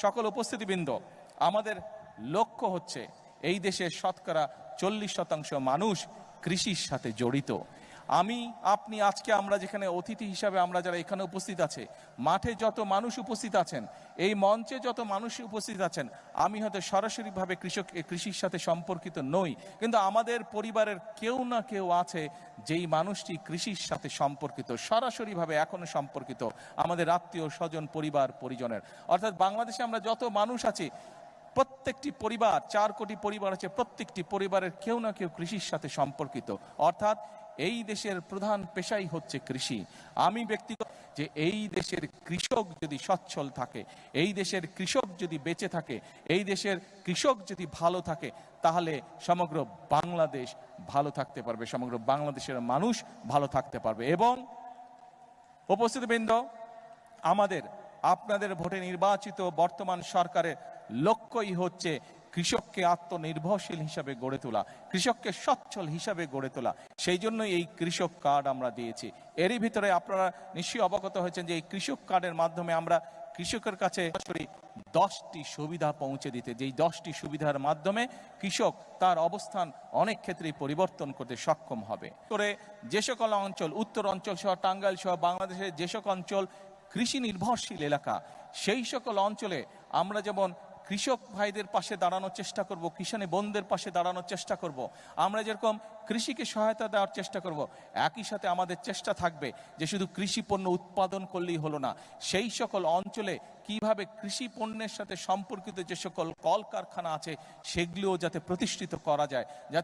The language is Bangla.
সকল উপস্থিতিবৃন্দ, আমাদের লক্ষ্য হচ্ছে এই দেশের শতকরা 40% মানুষ কৃষির সাথে জড়িত। আমি আপনি আজকে আমরা যেখানে অতিথি হিসাবে আমরা যারা এখানে উপস্থিত আছে, মাঠে যত মানুষ উপস্থিত আছেন, এই মঞ্চে যত মানুষ উপস্থিত আছেন, আমি হয়তো সরাসরিভাবে কৃষির সাথে সম্পর্কিত নই, কিন্তু আমাদের পরিবারের কেউ না কেউ আছে যেই মানুষটি কৃষির সাথে সম্পর্কিত, সরাসরিভাবে এখনো সম্পর্কিত, আমাদের আত্মীয় স্বজন পরিবার পরিজনের। অর্থাৎ বাংলাদেশে আমরা যত মানুষ আছি, প্রত্যেকটি পরিবার, 4 কোটি পরিবার আছে, প্রত্যেকটি পরিবারের কেউ না কেউ কৃষির সাথে সম্পর্কিত। অর্থাৎ এই দেশের প্রধান পেশাই হচ্ছে কৃষি। আমি ব্যক্তিগত যে এই দেশের কৃষক যদি সচ্ছল থাকে, এই দেশের কৃষক যদি বেঁচে থাকে, এই দেশের কৃষক যদি ভালো থাকে, তাহলে সমগ্র বাংলাদেশ ভালো থাকতে পারবে, সমগ্র বাংলাদেশের মানুষ ভালো থাকতে পারবে। এবং উপস্থিতবৃন্দ, আমাদের আপনাদের ভোটে নির্বাচিত বর্তমান সরকারের লক্ষ্যই হচ্ছে কৃষককে আত্মনির্ভরশীল হিসাবে গড়ে তোলা, কৃষককে সচ্ছল হিসাবে গড়ে তোলা। সেই জন্যই এই কৃষক কার্ড আমরা দিয়েছি। এরই ভিতরে আপনারা নিশ্চয়ই অবগত হয়েছেন যে এই কৃষক কার্ডের মাধ্যমে আমরা কৃষকের কাছে 10টি সুবিধা পৌঁছে দিতে, যেই 10টি সুবিধার মাধ্যমে কৃষক তার অবস্থান অনেক ক্ষেত্রেই পরিবর্তন করতে সক্ষম হবে। করে যে সকল অঞ্চল, উত্তর অঞ্চল সহ টাঙ্গাইল সহ বাংলাদেশের যে সকল অঞ্চল কৃষি নির্ভরশীল এলাকা, সেই সকল অঞ্চলে আমরা যেমন কৃষক ভাইদের পাশে দাঁড়ানোর চেষ্টা করব, কিষাণী বোনদের পাশে দাঁড়ানোর চেষ্টা করব, আমরা যেরকম কৃষিকে সহায়তা দেওয়ার চেষ্টা করব, একই সাথে আমাদের চেষ্টা থাকবে যে শুধু কৃষি পণ্য উৎপাদন করলেই হলো না, সেই সকল অঞ্চলে কিভাবে কৃষি পণ্যের সাথে সম্পর্কিত যে সকল কলকারখানা আছে সেগুলিও যাতে প্রতিষ্ঠিত করা যায়,